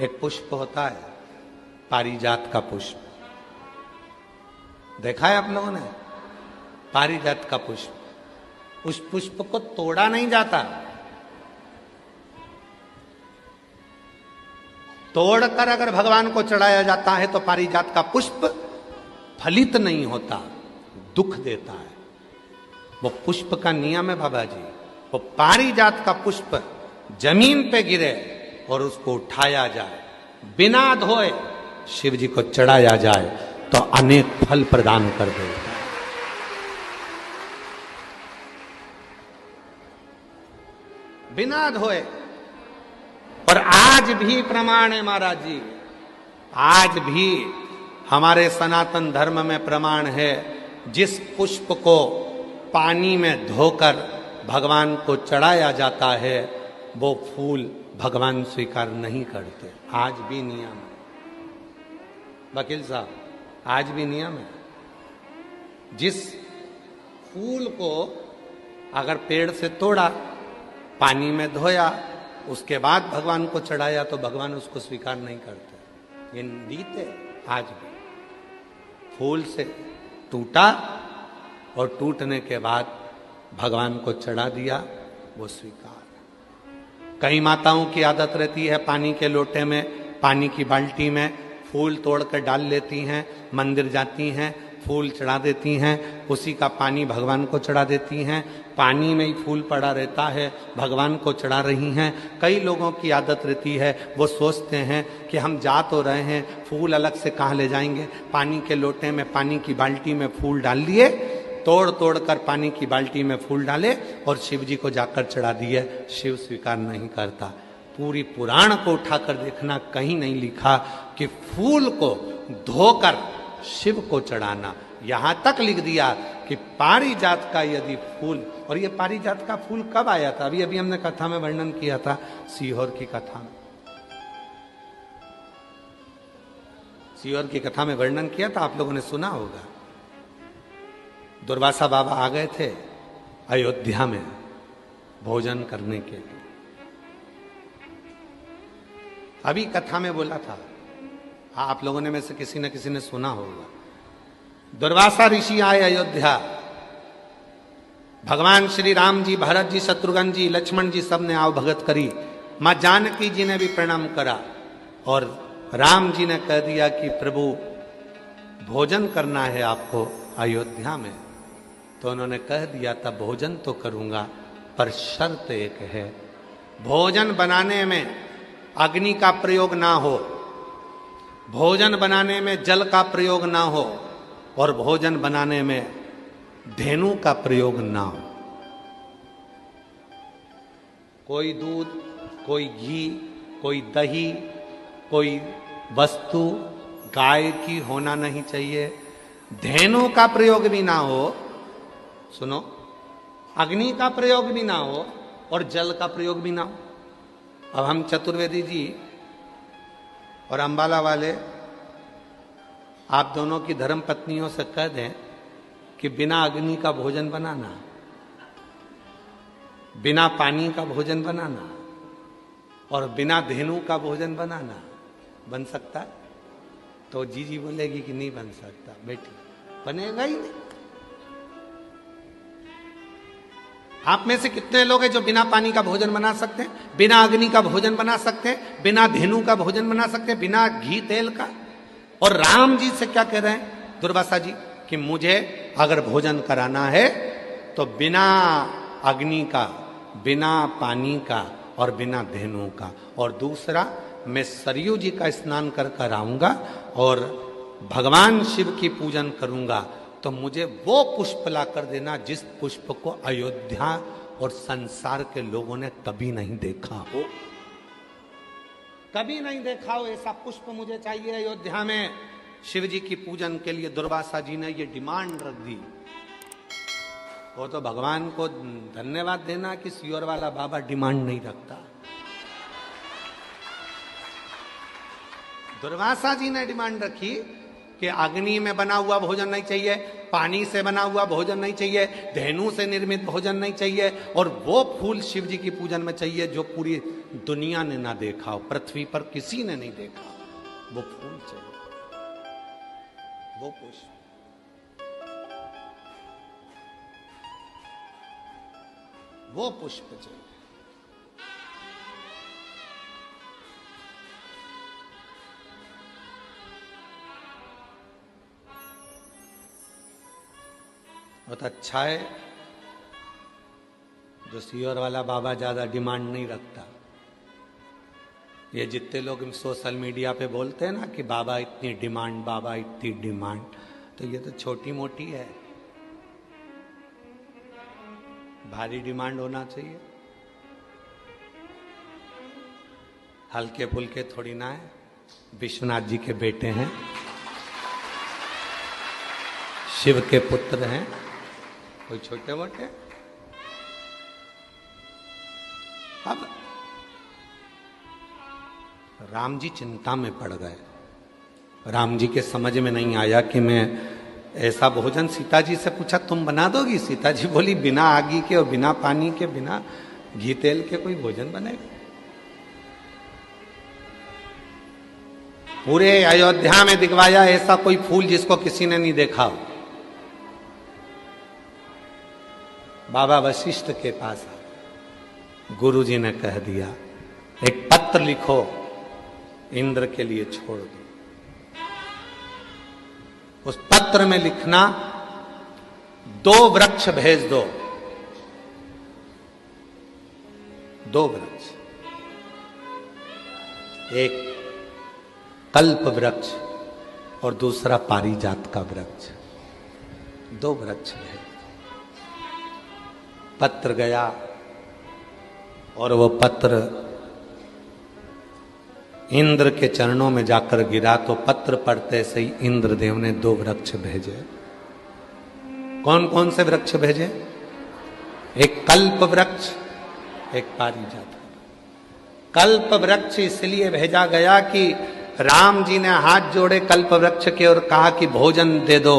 एक पुष्प होता है पारिजात का पुष्प, देखा है आप लोगों ने? पारिजात का पुष्प, उस पुष्प को तोड़ा नहीं जाता, तोड़कर अगर भगवान को चढ़ाया जाता है तो पारिजात का पुष्प फलित नहीं होता, दुख देता है। वो पुष्प का नियम है बाबा जी, वो पारिजात का पुष्प जमीन पे गिरे और उसको उठाया जाए, बिना धोए शिव जी को चढ़ाया जाए तो अनेक फल प्रदान कर देता है। बिना धोए। और आज भी प्रमाण है महाराज जी, आज भी हमारे सनातन धर्म में प्रमाण है, जिस पुष्प को पानी में धोकर भगवान को चढ़ाया जाता है वो फूल भगवान स्वीकार नहीं करते। आज भी नियम है वकील साहब, आज भी नियम है। जिस फूल को अगर पेड़ से तोड़ा, पानी में धोया, उसके बाद भगवान को चढ़ाया तो भगवान उसको स्वीकार नहीं करते। ये रीते आज भी फूल से टूटा और टूटने के बाद भगवान को चढ़ा दिया, वो स्वीकार। कई माताओं की आदत रहती है पानी के लोटे में, पानी की बाल्टी में फूल तोड़कर डाल लेती हैं, मंदिर जाती हैं, फूल चढ़ा देती हैं, उसी का पानी भगवान को चढ़ा देती हैं, पानी में ही फूल पड़ा रहता है, भगवान को चढ़ा रही हैं। कई लोगों की आदत रहती है, वो सोचते हैं कि हम जा तो रहे हैं, फूल अलग से कहाँ ले जाएंगे, पानी के लोटे में, पानी की बाल्टी में फूल डाल लिए, तोड़ तोड़ कर पानी की बाल्टी में फूल डाले और शिव जी को जाकर चढ़ा दिए। शिव स्वीकार नहीं करता। पूरी पुराण को उठाकर देखना, कहीं नहीं लिखा कि फूल को धोकर शिव को चढ़ाना। यहां तक लिख दिया कि पारिजात का यदि फूल, और ये पारिजात का फूल कब आया था? अभी अभी हमने कथा में वर्णन किया था, सीहोर की कथा में, सीहोर की कथा में वर्णन किया था, आप लोगों ने सुना होगा। दुर्वासा बाबा आ गए थे अयोध्या में भोजन करने के लिए। अभी कथा में बोला था, हाँ आप लोगों ने में से किसी न किसी ने सुना होगा। दुर्वासा ऋषि आए अयोध्या, भगवान श्री राम जी, भरत जी, शत्रुघ्न जी, लक्ष्मण जी सब ने आओ भगत करी, मां जानकी जी ने भी प्रणाम करा और राम जी ने कह दिया कि प्रभु भोजन करना है आपको अयोध्या में। तो उन्होंने कह दिया था भोजन तो करूंगा पर शर्त एक है, भोजन बनाने में अग्नि का प्रयोग ना हो, भोजन बनाने में जल का प्रयोग ना हो और भोजन बनाने में धेनु का प्रयोग ना हो। कोई दूध, कोई घी, कोई दही, कोई वस्तु गाय की होना नहीं चाहिए, धेनु का प्रयोग भी ना हो, सुनो, अग्नि का प्रयोग भी ना हो और जल का प्रयोग भी ना हो। अब हम चतुर्वेदी जी और अंबाला वाले आप दोनों की धर्म पत्नियों से कह दें कि बिना अग्नि का भोजन बनाना, बिना पानी का भोजन बनाना और बिना धेनु का भोजन बनाना बन सकता है? तो जीजी बोलेगी कि नहीं बन सकता। बेटी बनेगा ही नहीं। आप में से कितने लोग हैं जो बिना पानी का भोजन बना सकते हैं, बिना अग्नि का भोजन बना सकते हैं, बिना धेनु का भोजन बना सकते हैं, बिना घी तेल का? और राम जी से क्या कह रहे हैं दुर्वासा जी कि मुझे अगर भोजन कराना है तो बिना अग्नि का, बिना पानी का और बिना धेनु का। और दूसरा, मैं सरयू जी का स्नान कर कर आऊंगा और भगवान शिव की पूजन करूंगा, तो मुझे वो पुष्प ला कर देना जिस पुष्प को अयोध्या और संसार के लोगों ने कभी नहीं देखा हो, कभी नहीं देखा हो। ऐसा पुष्प मुझे चाहिए अयोध्या में शिव जी की पूजन के लिए। दुर्वासा जी ने ये डिमांड रख दी। वो तो भगवान को धन्यवाद देना कि सीहोर वाला बाबा डिमांड नहीं रखता। दुर्वासा जी ने डिमांड रखी कि अग्नि में बना हुआ भोजन नहीं चाहिए, पानी से बना हुआ भोजन नहीं चाहिए, धेनु से निर्मित भोजन नहीं चाहिए और वो फूल शिव जी की पूजन में चाहिए जो पूरी दुनिया ने ना देखा हो, पृथ्वी पर किसी ने नहीं देखा, वो फूल चाहिए, वो पुष्प। वो पुष्प चाहिए। बहुत अच्छा है जो सीहोर वाला बाबा ज्यादा डिमांड नहीं रखता। ये जितने लोग सोशल मीडिया पे बोलते हैं ना कि बाबा इतनी डिमांड, बाबा इतनी डिमांड, तो ये तो छोटी मोटी है। भारी डिमांड होना चाहिए, हल्के फुल्के थोड़ी ना है। विश्वनाथ जी के बेटे हैं, शिव के पुत्र हैं, कोई छोटे मोटे। अब राम जी चिंता में पड़ गए। राम जी के समझ में नहीं आया कि मैं ऐसा भोजन, सीता जी से पूछा तुम बना दोगी? सीता जी बोली बिना आगी के और बिना पानी के, बिना घी तेल के कोई भोजन बनेगा? पूरे अयोध्या में दिखवाया ऐसा कोई फूल जिसको किसी ने नहीं देखा हो। बाबा वशिष्ठ के पास गुरुजी ने कह दिया एक पत्र लिखो, इंद्र के लिए छोड़ दो। उस पत्र में लिखना 2 वृक्ष भेज दो, 2 वृक्ष, एक कल्प वृक्ष और दूसरा पारिजात का वृक्ष, 2 वृक्ष भेज। पत्र गया और वो पत्र इंद्र के चरणों में जाकर गिरा तो पत्र पढ़ते से ही इंद्रदेव ने 2 वृक्ष भेजे। कौन कौन से वृक्ष भेजे? एक कल्प वृक्ष, एक पारिजात। कल्प वृक्ष इसलिए भेजा गया कि राम जी ने हाथ जोड़े कल्प वृक्ष के और कहा कि भोजन दे दो।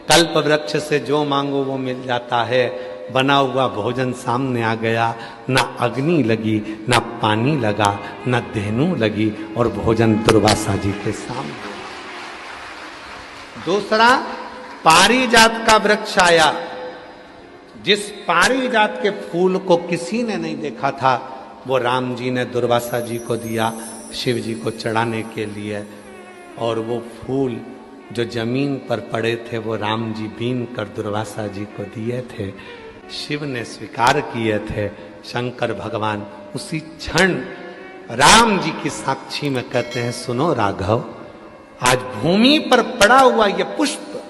कल्प वृक्ष से जो मांगो वो मिल जाता है। बना हुआ भोजन सामने आ गया, ना अग्नि लगी, ना पानी लगा, ना धेनु लगी, और भोजन दुर्वासा जी के सामने। दूसरा पारिजात का वृक्ष आया, जिस पारिजात के फूल को किसी ने नहीं देखा था, वो राम जी ने दुर्वासा जी को दिया शिव जी को चढ़ाने के लिए। और वो फूल जो जमीन पर पड़े थे वो राम जी बीन कर दुर्वासा जी को दिए थे, शिव ने स्वीकार किए थे। शंकर भगवान उसी क्षण राम जी की साक्षी में कहते हैं सुनो राघव, आज भूमि पर पड़ा हुआ ये पुष्प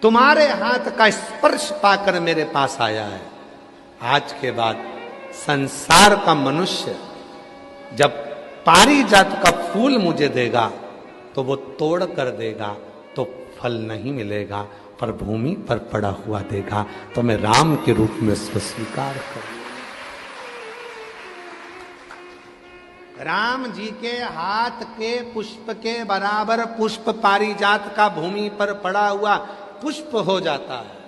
तुम्हारे हाथ का स्पर्श पाकर मेरे पास आया है। आज के बाद संसार का मनुष्य जब पारिजात का फूल मुझे देगा तो वो तोड़ कर देगा तो फल नहीं मिलेगा, पर भूमि पर पड़ा हुआ देगा तो मैं राम के रूप में उसको स्वीकार करूंगा। राम जी के हाथ के पुष्प के बराबर पुष्प पारिजात का भूमि पर पड़ा हुआ पुष्प हो जाता है।